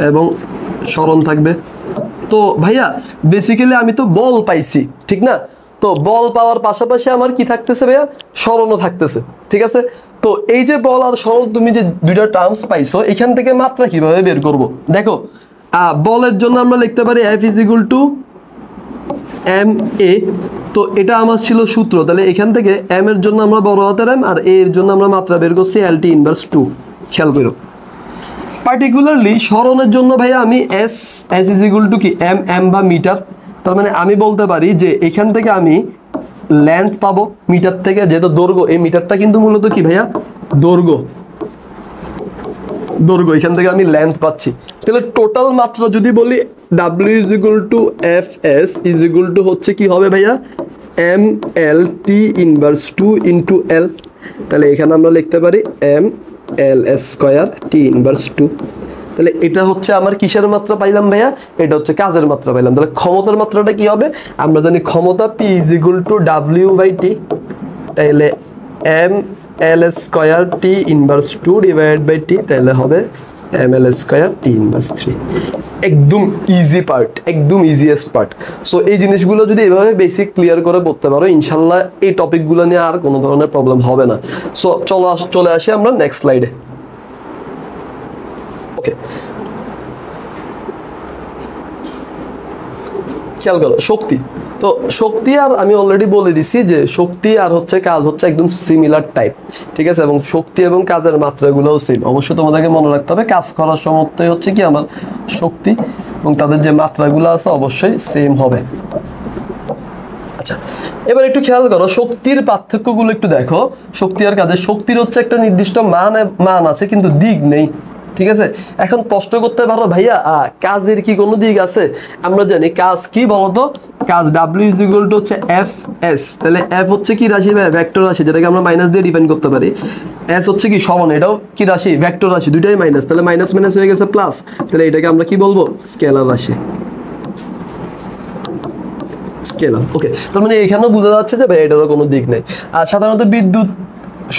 এবং সরণ থাকবে। তো ভাইয়া বেসিক্যালি আমি তো বল পাইছি, ঠিক না? তো বল পাওয়ার পাশাপাশি আমার কি থাকতেছে ভাইয়া, সরণও থাকতেছে, ঠিক আছে? তো এই যে বল আর সরণ তুমি যে দুইটা টার্মস পাইছো, এখান থেকে মাত্রা কিভাবে বের করব? দেখো বলের জন্য আমরা লিখতে পারি F = ma। তো এটা আমার ছিল সূত্র, তাহলে এখান থেকে m এর জন্য আমরা বড় হাতের M আর a এর জন্য আমরা মাত্রা বের করছি LT = 2। খেয়াল করো পার্টিকুলারলি সরণের জন্য ভাইয়া আমি S = কি m বা মিটার। তার মানে আমি বলতে পারি যে এখান থেকে আমি লেন্থ পাবো মিটার থেকে, যেহেতু দৈর্ঘ্য, এই মিটারটা কিন্তু মূলত কি ভাইয়া দৈর্ঘ্য, এখান থেকে আমি লেন্থ পাচ্ছি। তাহলে টোটাল মাত্রা যদি বলি W = Fs হচ্ছে কি হবে ভাইয়া mLT = 2 × L। তাহলে এখানে আমরা লিখতে পারি mL² T = 2। তাহলে এটা হচ্ছে আমার কিসের মাত্রা পাইলাম ভাইয়া, এটা হচ্ছে কাজের মাত্রা পাইলাম। তাহলে ক্ষমতার মাত্রাটা কি হবে, আমরা জানি ক্ষমতা P = W/T, তাহলে mL² T = 2 / T, তাহলে হবে mL² T = 3। একদম ইজি পার্ট, একদম ইজিয়েস্ট পার্ট। সো এই জিনিসগুলো যদি এভাবে বেসিক ক্লিয়ার করে পড়তে পারো, ইনশাল্লাহ এই টপিকগুলো নিয়ে আর কোনো ধরনের প্রবলেম হবে না। সো চলে আসি আমরা নেক্সট স্লাইডে। ওকে, খেয়াল করো শক্তি। তো শক্তি আর আমি অলরেডি বলে দিছি যে শক্তি আর হচ্ছে কাজ হচ্ছে একদম সিমিলার টাইপ, ঠিক আছে? এবং শক্তি এবং কাজের মাত্রাগুলোও সেম। অবশ্যই তোমাদেরকে মনে রাখতে হবে কাজ করার সময়টাই হচ্ছে কি আমার শক্তি, এবং তাদের যে মাত্রাগুলো আছে অবশ্যই সেম হবে। আচ্ছা, এবার একটু খেয়াল করো শক্তির পার্থক্যগুলো একটু দেখো। শক্তি আর কাজের, শক্তির হচ্ছে একটা নির্দিষ্ট মান আছে কিন্তু দিক নেই, ঠিক আছে? এখন প্রশ্ন করতে পারো ভাইয়া কাজের কি কোনো দিক আছে? আমরা জানি কাজ কি বলতো, কাজ W = Fs। তাহলে F হচ্ছে কি রাশি ভাই, ভেক্টর রাশি, যেটাকে আমরা মাইনাস দিয়ে ডিফাইন করতে পারি। S হচ্ছে কি সমান, এটাও কি রাশি, ভেক্টর রাশি, দুইটাই মাইনাস, তাহলে মাইনাস মাইনাস হয়ে গেছে প্লাস, তাহলে এটাকে আমরা কি বলবো, স্কেলার রাশি, স্কেলার। ওকে, তার মানে এখানেও বোঝা যাচ্ছে যে ভাই এটারও কোনো দিক নেই। আর সাধারণত বিদ্যুৎ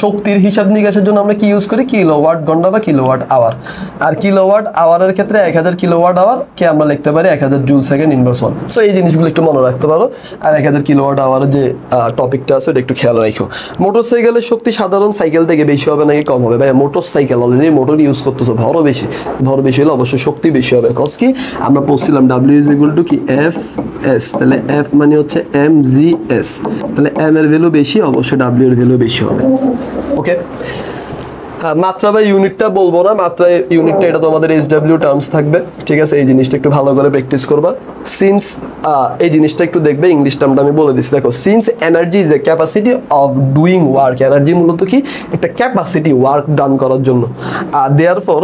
শক্তির হিসাব নিকাশের জন্য আমরা কি ইউজ করি, কিলোওয়াট ঘন্টা বা কিলোওয়াট আওয়ার। আর কিলোওয়াট আওয়ারের ক্ষেত্রে 1000 কিলোওয়াট আওয়ার কে আমরা লিখতে পারি 1000 জুল সেকেন্ড ইনভার্স 1। সো এই জিনিসগুলো একটু মনে রাখতে পারো। আর 1000 কিলোওয়াট আওয়ারের যে টপিকটা আছে ওটা একটু খেয়াল রাখো। মোটরসাইকেলের শক্তি সাধারণ সাইকেল থেকে বেশি হবে নাকি কম হবে? ভাই মোটরসাইকেল অলরেডি মোটর ইউজ করতেছো, ভর বেশি হলে অবশ্যই শক্তি বেশি হবে। কজ কি আমরা পড়ছিলাম W = কি Fs, তাহলে F মানে হচ্ছে mgs, তাহলে m এর ভ্যালু বেশি, অবশ্যই W এর ভ্যালু বেশি হবে। ওকে, মাত্রা বা ইউনিটটা বলবো না, মাত্রা ইউনিটটা এটা তো আমাদের SW টার্মস থাকবে, ঠিক আছে? এই জিনিসটা একটু ভালো করে প্র্যাকটিস করবা। সিন্স এই জিনিসটা একটু দেখবে, ইংলিশ টার্মটা আমি বলে দিচ্ছি। দেখো, since energy is a capacity of doing work, energy মূলত কি একটা ক্যাপাসিটি ওয়ার্ক ডান করার জন্য। Therefore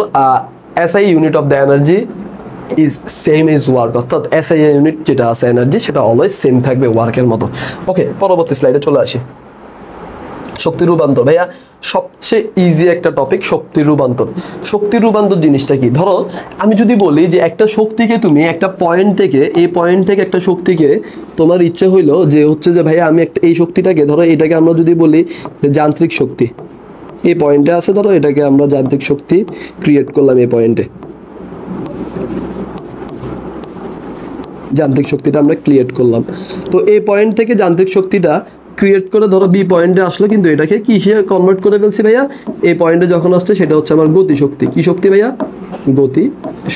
SI unit of the energy is same is work, অর্থাৎ SI ইউনিট যেটা আছে এনার্জি সেটা অলওয়েজ সেম থাকবে ওয়ার্কের মতো। ওকে, পরবর্তী স্লাইডে চলে আসি। শক্তি রূপান্তর ভাইয়া সবচেয়ে ইজি একটা টপিক, শক্তির রূপান্তর। শক্তির রূপান্তর জিনিসটা কি, ধরো আমি যদি বলি যে একটা শক্তিকে তুমি একটা পয়েন্ট থেকে, এই পয়েন্ট থেকে একটা শক্তিকে তোমার ইচ্ছে হইলো যে হচ্ছে যে ভাইয়া আমি একটা এই শক্তিটাকে, ধরো এটাকে আমরা যদি বলি যে যান্ত্রিক শক্তি, এই পয়েন্টে আছে, ধরো এটাকে আমরা যান্ত্রিক শক্তি ক্রিয়েট করলাম, এই পয়েন্টে যান্ত্রিক শক্তিটা আমরা ক্রিয়েট করলাম। তো এই পয়েন্ট থেকে যান্ত্রিক শক্তিটা ক্রিয়েট করে ধরো বি পয়েন্টে আসলো, কিন্তু এটাকে কিসে কনভার্ট করে ফেলছি ভাইয়া, এই পয়েন্টে যখন আসছে সেটা হচ্ছে আমার গতি শক্তি। কি শক্তি ভাইয়া? গতি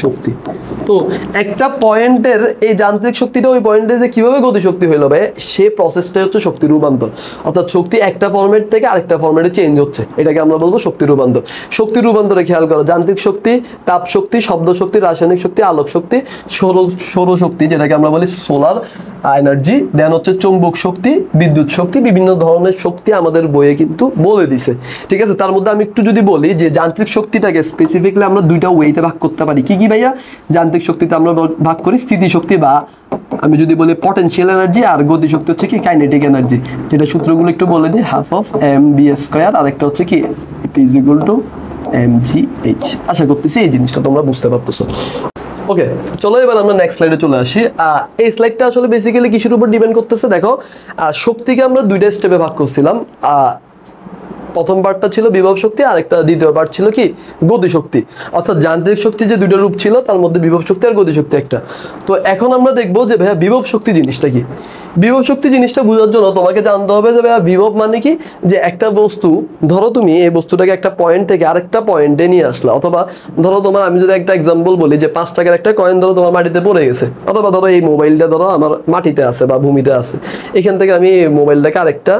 শক্তি। তো একটা পয়েন্টের এই যান্ত্রিক শক্তিটা ওই পয়েন্টে যে কিভাবে গতি শক্তি হইলো ভাই, সে প্রসেসটাই হচ্ছে শক্তি রূপান্তর। অর্থাৎ শক্তি একটা ফরম্যাট থেকে আরেকটা ফরম্যাটে চেঞ্জ হচ্ছে, এটাকে আমরা বলবো শক্তি রূপান্তর। শক্তি রূপান্তরে খেয়াল করো, যান্ত্রিক শক্তি, তাপ শক্তি, শব্দ শক্তি, রাসায়নিক শক্তি, আলোক শক্তি, সৌরশক্তি যেটাকে আমরা বলি সোলার এনার্জি, দেন হচ্ছে চৌম্বক শক্তি, বিদ্যুৎ শক্তি, বিভিন্ন ধরনের শক্তি আমাদের বইয়ে কিন্তু বলে দিছে। ঠিক আছে, তার মধ্যে আমি একটু যদি বলি যে যান্ত্রিক শক্তিটাকে স্পেসিফিকলি আমরা দুইটা ওয়েতে ভাগ করতে পারি। কি কি ভাইয়া? যান্ত্রিক শক্তিতে আমরা ভাগ করি স্থিতিশক্তি, বা আমি যদি বলি পটেনশিয়াল এনার্জি, আর গতি শক্তি হচ্ছে কি কাইনেটিক এনার্জি, যেটা সূত্রগুলো একটু বলে দিই, half of M V square, আর একটা হচ্ছে কি is equal to M G H. আশা করতেছি এই জিনিসটা তোমরা বুঝতে পারতেছো। ওকে, চলো এবার আমরা নেক্সট স্লাইডে চলে আসি। এই স্লাইডটা আসলে বেসিক্যালি কিসের উপর ডিপেন্ড করতেছে দেখো, শক্তিকে আমরা দুইটা স্টেপে ভাগ করছিলাম। প্রথম পার্টটা ছিল বিভব শক্তি, আর একটা দ্বিতীয় পার্ট ছিল কি গতি শক্তি। অর্থাৎ যান্ত্রিক শক্তি যে দুইটা রূপ ছিল তার মধ্যে বিভব শক্তি আর গতি শক্তি একটা। তো এখন আমরা দেখবো যে ভাইয়া বিভব শক্তি জিনিসটা কি। বিভব শক্তি জিনিসটা বোঝার জন্য তোমাকে জানতে হবে যে ভাইয়া বিভব মানে কি, যে একটা বস্তু, ধরো তুমি এই বস্তুটাকে একটা পয়েন্ট থেকে আরেকটা পয়েন্টে নিয়ে আসলা, অথবা ধরো তোমার, আমি যদি একটা এক্সাম্পল বলি যে 5 টাকার একটা কয়েন ধরো তোমার মাটিতে পড়ে গেছে, অথবা ধরো এই মোবাইলটা ধরো আমার মাটিতে আছে বা ভূমিতে আছে, এখান থেকে আমি মোবাইলটাকে আরেকটা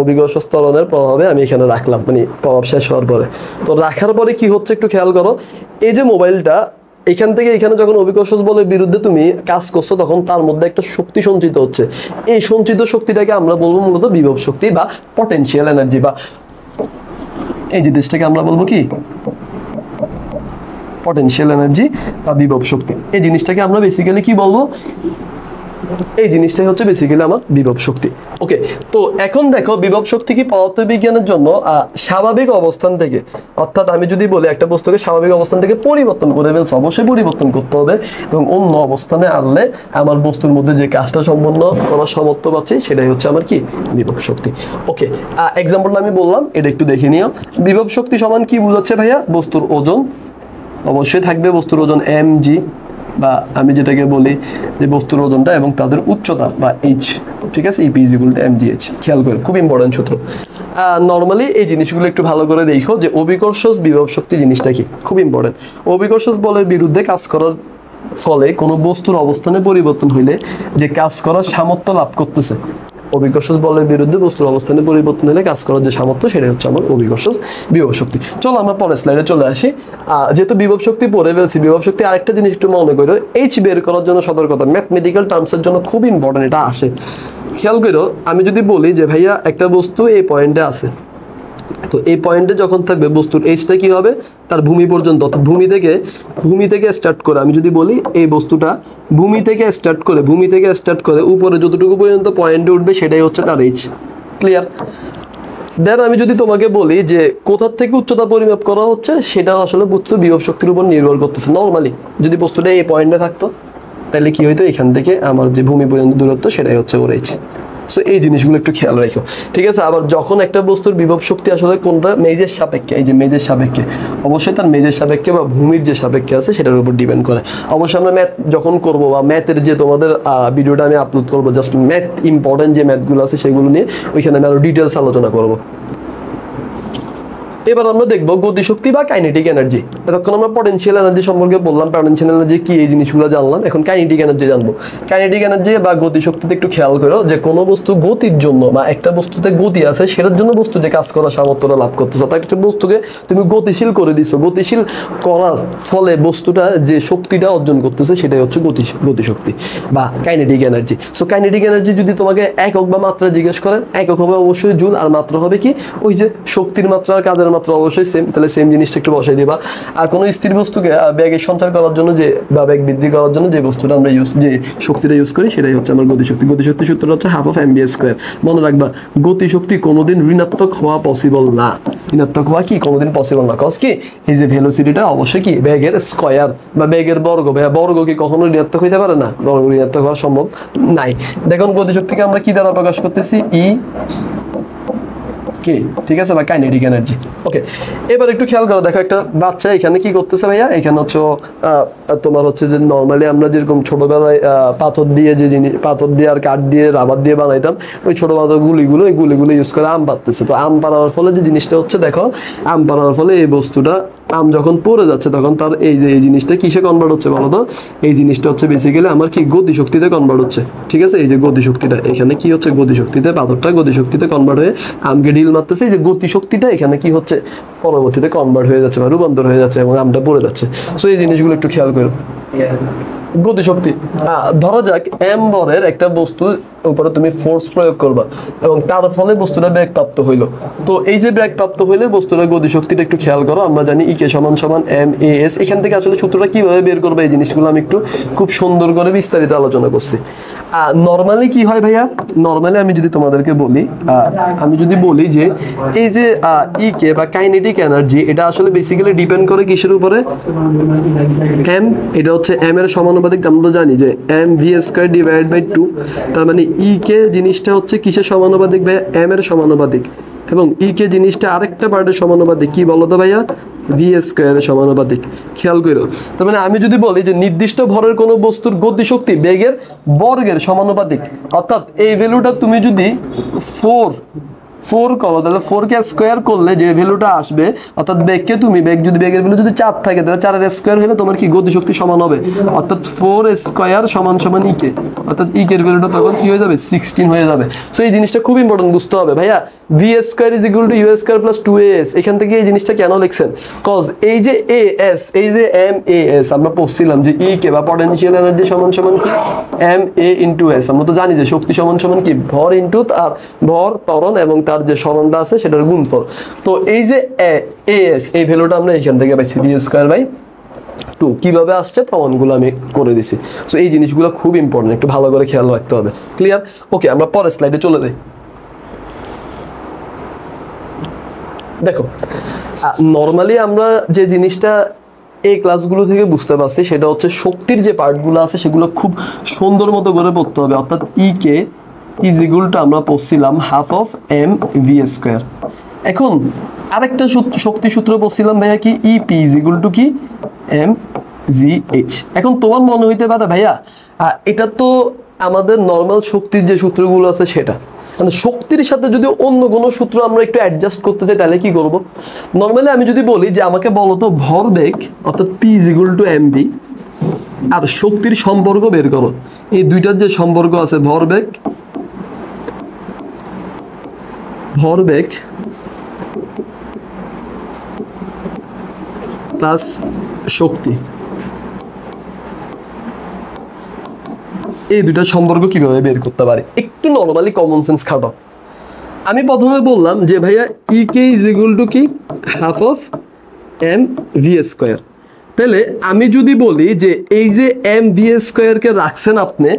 অভিকর্ষ ত্বরণের প্রভাবে আমি এখানে রাখলাম, মানে প্রভাব শেষ হওয়ার পরে। তো রাখার পরে কি হচ্ছে একটু খেয়াল করো, এই যে মোবাইলটা এখান থেকে এখানে যখন অভিকর্ষ বলের বিরুদ্ধে তুমি কাজ করছো, তখন তার মধ্যে একটা শক্তি সঞ্চিত হচ্ছে। এই সঞ্চিত শক্তিটাকে আমরা বলবো মূলত বিভব শক্তি বা পটেনশিয়াল এনার্জি, বা এই জিনিসটাকে আমরা বলবো কি পটেনশিয়াল এনার্জি বা বিভব শক্তি। এই জিনিসটাকে আমরা বেসিক্যালি কি বলবো, এই জিনিসটাই হচ্ছে বেসিক্যালি আমার বিভব শক্তি। ওকে, তো এখন দেখো বিভব শক্তি কি পদার্থবিজ্ঞানের জন্য স্বাভাবিক অবস্থান থেকে, অর্থাৎ আমি যদি বলি একটা বস্তুকে স্বাভাবিক অবস্থান থেকে পরিবর্তন করে ফেলছে, অবশ্যই পরিবর্তন করতে হবে, এবং অন্য অবস্থানে আনলে আমার বস্তুর মধ্যে যে কাজটা সম্পন্ন করার সামর্থ্য পাচ্ছি সেটাই হচ্ছে আমার কি বিভব শক্তি। ওকে, এক্সাম্পলটা আমি বললাম, এটা একটু দেখে নিও। বিভব শক্তি সমান কি বোঝাচ্ছে ভাইয়া? বস্তুর ওজন, অবশ্যই থাকবে বস্তুর ওজন এম জি, বা আমি যেটাকে বলি যে বস্তুর ওজনটা এবং তাদের উচ্চতা বা এইচ। ঠিক আছে, EP is equal to MGH. খেয়াল করে, খুব ইম্পর্টেন্ট সূত্র। নর্মালি এই জিনিসগুলো একটু ভালো করে দেখো যে অভিকর্ষ বিভব শক্তি জিনিসটা কি, খুব ইম্পর্টেন্ট। অভিকর্ষ বলের বিরুদ্ধে কাজ করার ফলে কোনো বস্তুর অবস্থানে পরিবর্তন হইলে যে কাজ করার সামর্থ্য লাভ করতেছে, অভিকর্ষ বলের বিরুদ্ধে বস্তুর অবস্থানে পরিবর্তন হলে কাজ করার যে সামর্থ্য, সেটাই হচ্ছে আমার অভিকর্ষ বিভব শক্তি। চলো আমরা পরের স্লাইডে চলে আসি। যেহেতু বিভব শক্তি পড়ে ফেলছি, বিভব শক্তি আরেকটা জিনিস একটু মনে করো, এইচ বের করার জন্য সতর্কতা, ম্যাথমেটিক্যাল টার্মসের জন্য খুব ইম্পর্টেন্ট, এটা আসে। খেয়াল করো, আমি যদি বলি যে ভাইয়া একটা বস্তু এই পয়েন্টে আছে, তো এই পয়েন্টে যখন থাকবে বস্তুর এইচটা কি হবে, তার ভূমি পর্যন্ত, অর্থাৎ ভূমি থেকে স্টার্ট করে, আমি যদি বলি এই বস্তুটা ভূমি থেকে স্টার্ট করে উপরে যতটুকু পর্যন্ত পয়েন্টে উঠবে সেটাই হচ্ছে তার এইচ। ক্লিয়ার? দেন আমি যদি তোমাকে বলি যে কোথার থেকে উচ্চতা পরিমাপ করা হচ্ছে, সেটা আসলে বস্তুর বিভব শক্তির উপর নির্ভর করতেছে। নর্মালি যদি বস্তুটা এই পয়েন্টে থাকতো, তাহলে কি হইতো, এখান থেকে আমার যে ভূমি পর্যন্ত দূরত্ব সেটাই হচ্ছে ওর এইচ। সো এই জিনিসগুলো একটু খেয়াল রাখো, ঠিক আছে? আবার যখন একটা বস্তুর বিভব শক্তি আসলে কোনটা মেজের সাপেক্ষে, এই যে মেজের সাপেক্ষে, অবশ্যই তার মেজের সাপেক্ষে বা ভূমির যে সাপেক্ষে আছে সেটার উপর ডিপেন্ড করে। অবশ্যই আমরা ম্যাথ যখন করবো, বা ম্যাথের যে তোমাদের ভিডিওটা আমি আপলোড করবো, জাস্ট ম্যাথ ইম্পর্টেন্ট যে ম্যাথগুলো আছে সেগুলো নিয়ে ওইখানে আমি আরো ডিটেলস আলোচনা করবো। এবার আমরা দেখবো গতিশক্তি বা কাইনেটিক এনার্জি। এতক্ষণ আমরা পটেনশিয়াল এনার্জি সম্পর্কে বললাম, পটেনশিয়াল এনার্জি কি এই জিনিসগুলো জানলাম। এখন কাইনেটিক এনার্জি জানবো। কাইনেটিক এনার্জি বা গতিশক্তিতে একটু খেয়াল করো যে কোনো বস্তু গতির জন্য, বা একটা বস্তুতে গতি আছে সেটার জন্য বস্তু যে কাজ করার সামর্থ্যটা লাভ করতেছে, অর্থাৎ একটা বস্তুকে তুমি গতিশীল করে দিছো, গতিশীল করার ফলে বস্তুটা যে শক্তিটা অর্জন করতেছে সেটাই হচ্ছে গতিশক্তি বা kinetic energy. So kinetic energy যদি তোমাকে একক বা মাত্রা জিজ্ঞেস করেন, একক হবে অবশ্যই জুল, আর মাত্রা হবে কি ওই যে শক্তির মাত্রা আর কাজের মাত্রা অবশ্যই সেম, তাহলে সেম জিনিসটা একটু বসাই দিবা। আর কোনো স্থির বস্তুকে বেগের সঞ্চার করার জন্য যে, বা বেগ বৃদ্ধি করার জন্য যে বস্তুটা আমরা যে শক্তিটা ইউজ করি সেটাই হচ্ছে আমার গতিশক্তি। গতিশক্তির সূত্রটা হচ্ছে হাফ অফ এমবি স্কয়ার। মনে রাখবা, গতিশক্তি কোনোদিন ঋণাত্মক হওয়া পসিবল না। ঋণাত্মক হওয়া কি কোনোদিন পসিবল না, কজ কি এই যে ভেলোসিটিটা অবশ্যই কি বেগের স্কয়ার বা বেগের বর্গ। বর্গ কি কখনো ঋণাত্মক হইতে পারে না, বর্গ ঋণাত্মক হওয়া সম্ভব নাই। দেখুন গতিশক্তিকে আমরা কি দ্বারা প্রকাশ করতেছি, ই কি ঠিক আছে, বা কাইনেটিক এনার্জি। ওকে, এবার একটু খেয়াল করো, দেখো একটা বাচ্চা এখানে কি করতেছে ভাইয়া, এখানে হচ্ছে তোমার হচ্ছে যে নর্মালি আমরা যেরকম ছোটবেলায় পাথর দিয়ে যে জিনিস, পাথর দিয়ে আর কাঠ দিয়ে রাবার দিয়ে বানাইতাম, ওই ছোট পাথর গুলিগুলো, এই গুলিগুলো ইউজ করে আম পাততেছে। তো আম পাড়ার ফলে যে জিনিসটা হচ্ছে, দেখো আম পাড়ার ফলে এই বস্তুটা, আম যখন পড়ে যাচ্ছে তখন তার এই যে এই জিনিসটা কিসে কনভার্ট হচ্ছে বলো তো, এই জিনিসটা হচ্ছে বেসিক্যালি আমার কি গতিশক্তিতে কনভার্ট হচ্ছে। ঠিক আছে, এই যে গতিশক্তিটা এখানে কি হচ্ছে, গতিশক্তিতে, পাথরটা গতিশক্তিতে কনভার্ট হয়ে আমকে ঢিল মারতেছে, এই যে গতিশক্তিটা এখানে কি হচ্ছে, পরবর্তীতে কনভার্ট হয়ে যাচ্ছে বা রূপান্তর হয়ে যাচ্ছে এবং আমটা পড়ে যাচ্ছে। সো এই জিনিসগুলো একটু খেয়াল করো। গতিশক্তি, ধরা যাক এম ভরের একটা বস্তু উপরে তুমি ফোর্স প্রয়োগ করবা এবং তার ফলে বস্তুটা বেগ প্রাপ্ত হইলো। তো এই যে বেগ প্রাপ্ত হইলে বস্তুটার গতিশক্তিটা একটু খেয়াল করো। আমরা জানি ইকে সমান সমান এম এ এস। এখান থেকে আসলে সূত্রটা কিভাবে বের করবে এই জিনিসগুলো আমি একটু খুব সুন্দর করে বিস্তারিত আলোচনা করছি। নর্মালি কি হয় ভাইয়া, নর্মালি আমি যদি তোমাদেরকে বলি, আমি যদি বলি যে এই যে ইকে বা কাইনেটিক এনার্জি, এটা আসলে বেসিক্যালি ডিপেন্ড করে কিসের উপরে, এম, এটা হচ্ছে এম এর সমানুপাতিক। আমরা তো জানি যে M V square divided by 2, তার মানে ই কে জিনিসটা হচ্ছে কিসের সমানুপাতিক ভাইয়া, এম এর সমানুপাতিক, এবং ই কে জিনিসটা আরেকটা পার্টের সমানুপাতিক, কি বলো তো ভাইয়া, ভি স্কয়ারের সমানুপাতিক। খেয়াল করো, তার মানে আমি যদি বলি যে নির্দিষ্ট ভরের কোনো বস্তুর গতিশক্তি বেগের বর্গের সমানুপাতিক, অর্থাৎ এই ভ্যালুটা তুমি যদি 4 করো, তাহলে 4 কে স্কোয়ার করলে যে ভ্যালুটা আসবে, অর্থাৎ বেগকে তুমি, বেগ যদি, বেগের ভ্যালু যদি 4 থাকে, তাহলে 4 এর স্কোয়ার হলে তোমার কি গতিশক্তি সমান হবে, অর্থাৎ 4 স্কোয়ার সমান সমান ইকে, অর্থাৎ ইকের ভ্যালুটা তখন কি হয়ে যাবে, 16 হয়ে যাবে। সো এই জিনিসটা খুব ইম্পর্টেন্ট বুঝতে হবে ভাইয়া। V square is equal to U square plus 2as, এখান থেকে এই জিনিসটা কেন লিখছেন, কজ এই যে এস, এই যে এম এ এস, আমরা পড়ছিলাম যে ই কে বা পটেনশিয়াল এনার্জি সমান সমান কি এম এ ইন্টু এস। আমরা তো জানি যে শক্তি সমান সমান কি ভর ইন্টু তার ভর, ত্বরণ এবং তার যে সরণটা আছে সেটার গুণফল। তো এই যে এস, এই ভ্যালুটা আমরা এখান থেকে পাইছি ভি স্কোয়ার বাই 2। কিভাবে আসছে প্রমাণগুলো আমি করে দিছি। সো এই জিনিসগুলো খুব ইম্পর্টেন্ট, একটু ভালো করে খেয়াল রাখতে হবে। ক্লিয়ার? ওকে, আমরা পরের স্লাইডে চলে যাই। দেখো, নর্মালি আমরা যে জিনিসটা এই ক্লাসগুলো থেকে বুঝতে পারছি সেটা হচ্ছে শক্তির যে পার্টগুলো আছে সেগুলো খুব সুন্দর মতো করে পড়তে হবে। অর্থাৎ E K is equal to আমরা পড়ছিলাম half of M V square. এখন আরেকটা শক্তি সূত্র পড়ছিলাম ভাইয়া, কি E P is equal to কি এম জি এইচ। এখন তোমার মনে হইতে পারে ভাইয়া এটা তো আমাদের নর্মাল শক্তির যে সূত্রগুলো আছে সেটা, মানে শক্তির সাথে যদি অন্য কোনো সূত্র আমরা একটু অ্যাডজাস্ট করতে চাই তাহলে কি করব। নর্মালি আমি যদি বলি যে আমাকে বলো তো ভরবেগ অর্থাৎ P is equal to M V আর শক্তির সম্পর্ক বের করো। এই দুইটার যে সম্পর্ক আছে, ভরবেগ প্লাস শক্তি, এই দুইটা সম্পর্ক কিভাবে বের করতে পারি, একটু নরমালি কমন সেন্স খাটো। আমি প্রথমে বললাম যে ভাইয়া E K is equal to কি half of M V square. তাহলে আমি যদি বলি যে এই যে এম ভি স্কোয়ারকে রাখছেন আপনি,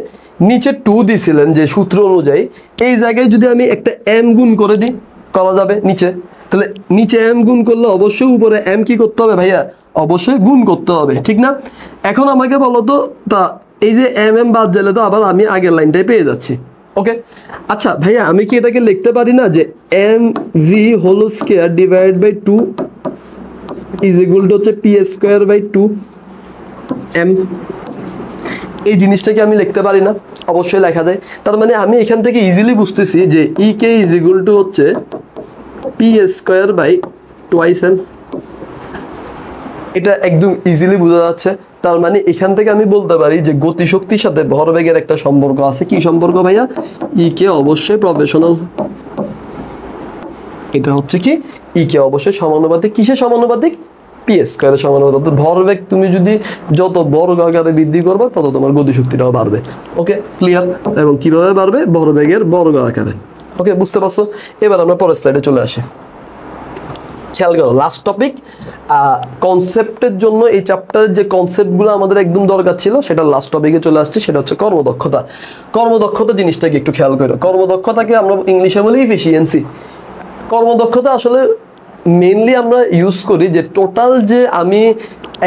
নিচে 2 দিছিলেন যে সূত্র অনুযায়ী, এই জায়গায় যদি আমি একটা এম গুণ করে দিই, করা যাবে নিচে, তাহলে নিচে এম গুণ করলে অবশ্যই উপরে এম কি করতে হবে ভাইয়া, অবশ্যই গুণ করতে হবে, ঠিক না? এখন আমাকে বলো তো, তা এই যে এম এম বাদ গেলে তো আবার আমি আগের লাইনটাই পেয়ে যাচ্ছি। ওকে, আচ্ছা ভাইয়া আমি কি এটাকে লিখতে পারি না যে M V whole square divide by 2 is equal to হচ্ছে পি স্কয়ার বাই 2 এম? এই জিনিসটাকে আমি লিখতে পারি না? অবশ্যই লেখা যায়। তার মানে আমি এখান থেকে ইজিলি বুঝতেছি যে E K is equal to হচ্ছে P square by twice M. এটা একদম ইজিলি বোঝা যাচ্ছে। তার মানে এখান থেকে আমি বলতে পারি যে গতিশক্তির সাথে ভরবেগের একটা সম্পর্ক আছে। কি সম্পর্ক ভাইয়া? ই কে অবশ্যই প্রফেশনাল, এটা হচ্ছে কি ই কে অবশ্যই সমানুপাতিক, কিসের সমানুপাতিক? পি স্কয়ারের সমানুপাতিক। অর্থাৎ ভরবেগ তুমি যদি যত বর্গ আকারে বৃদ্ধি করবে তত তোমার গতিশক্তিটাও বাড়বে। ওকে, ক্লিয়ার? এবং কিভাবে বাড়বে? ভরবেগের বর্গ আকারে। ওকে, বুঝতে পারছো? এবার আমরা পরের স্লাইডে চলে আসি। খেয়াল করো, লাস্ট টপিক কনসেপ্টের জন্য এই চ্যাপ্টারের যে কনসেপ্টগুলো আমাদের একদম দরকার ছিল সেটা লাস্ট টপিকে চলে আসছে, সেটা হচ্ছে কর্মদক্ষতা। কর্মদক্ষতা জিনিসটাকে একটু খেয়াল করো। কর্মদক্ষতাকে আমরা ইংলিশে বলি এফিসিয়েন্সি। কর্মদক্ষতা আসলে মেইনলি আমরা ইউজ করি যে টোটাল যে আমি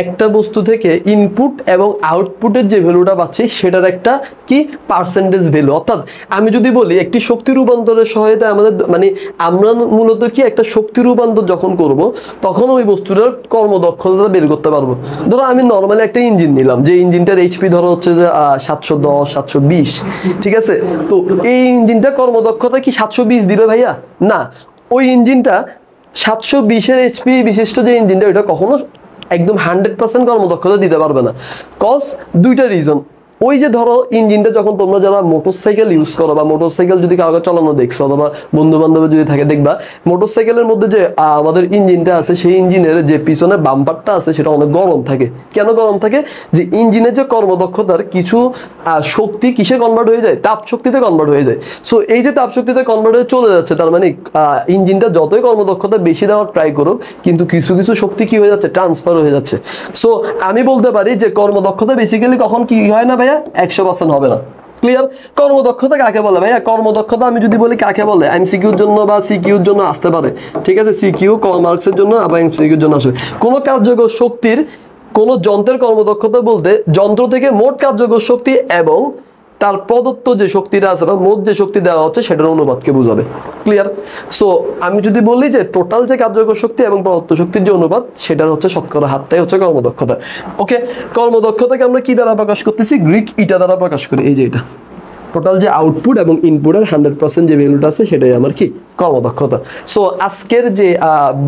একটা বস্তু থেকে ইনপুট এবং আউটপুটের যে ভ্যালুটা পাচ্ছি সেটার একটা কি পার্সেন্টেজ ভ্যালু। অর্থাৎ আমি যদি বলি একটি শক্তি রূপান্তরের সহায়তায় আমাদের মানে আমরা মূলত কি একটা শক্তি রূপান্তর যখন করব তখন ওই বস্তুটার কর্মদক্ষতা বের করতে পারবো। ধরো আমি নর্মালি একটা ইঞ্জিন নিলাম, যে ইঞ্জিনটার এইচপি ধরো হচ্ছে যে 710 720, ঠিক আছে। তো এই ইঞ্জিনটা কর্মদক্ষতা কি 720 দিবে ভাইয়া? না, ওই ইঞ্জিনটা 720-এর এইচপি বিশিষ্ট যে ইঞ্জিনটা ওইটা কখনো একদম 100% কর্মদক্ষতা দিতে পারবে না। কজ দুইটা রিজন। ওই যে ধরো ইঞ্জিনটা যখন তোমরা যারা মোটরসাইকেল ইউজ করো বা মোটরসাইকেল যদি কাউকে চালানো দেখছো অথবা বন্ধু বান্ধব যদি থাকে দেখবা মোটরসাইকেলের মধ্যে যে আমাদের ইঞ্জিনটা আছে সেই ইঞ্জিনের যে পিছনে বাম্পারটা আছে সেটা অনেক গরম থাকে। কেন গরম থাকে? যে ইঞ্জিনের যে কর্মদক্ষতার কিছু শক্তি কিসে কনভার্ট হয়ে যায়? তাপ শক্তিতে কনভার্ট হয়ে যায়। সো এই যে তাপ শক্তিতে কনভার্ট হয়ে চলে যাচ্ছে, তার মানে ইঞ্জিনটা যতই কর্মদক্ষতা বেশি দেওয়ার ট্রাই করুক কিন্তু কিছু কিছু শক্তি কি হয়ে যাচ্ছে? ট্রান্সফার হয়ে যাচ্ছে। সো আমি বলতে পারি যে কর্মদক্ষতা বেসিক্যালি কখন কি হয় না ভাইয়া? 100% হবে না। ক্লিয়ার? কর্মদক্ষতা কাকে বলে ভাইয়া? কর্মদক্ষতা আমি যদি বলি কাকে বলে, এমসিকিউর জন্য বা সিকিউর জন্য আসতে পারে, ঠিক আছে। সিকিউ মার্কসের জন্য আবার এমসিকিউর জন্য আসবে। কোন কার্যকর শক্তির কোন যন্ত্রের কর্মদক্ষতা বলতে যন্ত্র থেকে মোট কার্যকর শক্তি এবং তার প্রদত্ত যে শক্তিটা আছে বা মোট যে শক্তি দেওয়া হচ্ছে সেটার অনুপাতকে বোঝাবে। ক্লিয়ার? সো আমি যদি বলি যে টোটাল যে কার্যকর শক্তি এবং প্রদত্ত শক্তির যে অনুপাত সেটার হচ্ছে শতকরা হারটাই হচ্ছে কর্মদক্ষতা। ওকে, কর্মদক্ষতাকে আমরা কি দ্বারা প্রকাশ করতেছি? গ্রিক ইটা দ্বারা প্রকাশ করি। এই যে এটা টোটাল যে আউটপুট এবং ইনপুটের 100% যে ভ্যালুটা আছে সেটাই আমার কি কর্মদক্ষতা। সো আজকের যে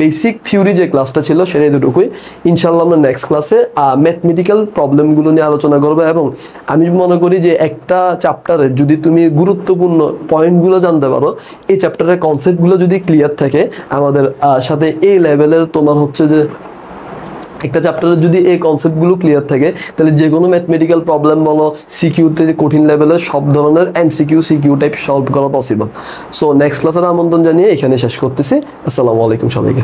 বেসিক থিওরি যে ক্লাসটা ছিল সেটাই দুটুকুই। ইনশাল্লাহ আমরা নেক্সট ক্লাসে ম্যাথমেটিক্যাল প্রবলেমগুলো নিয়ে আলোচনা করবো এবং আমি মনে করি যে একটা চ্যাপ্টারে যদি তুমি গুরুত্বপূর্ণ পয়েন্টগুলো জানতে পারো, এই চ্যাপ্টারের কনসেপ্টগুলো যদি ক্লিয়ার থাকে আমাদের সাথে এই লেভেলের তোমার হচ্ছে যে একটা চ্যাপ্টারে যদি এই কনসেপ্টগুলো ক্লিয়ার থাকে তাহলে যে কোনো ম্যাথমেটিক্যাল প্রবলেম বলো সিকিউতে কঠিন লেভেলের সব ধরনের এমসিকিউ সিকিউ টাইপ সলভ করা পসিবল। সো নেক্সট ক্লাসের আমন্ত্রণ জানিয়ে এখানে শেষ করতেছি। আসসালামু আলাইকুম সবাইকে।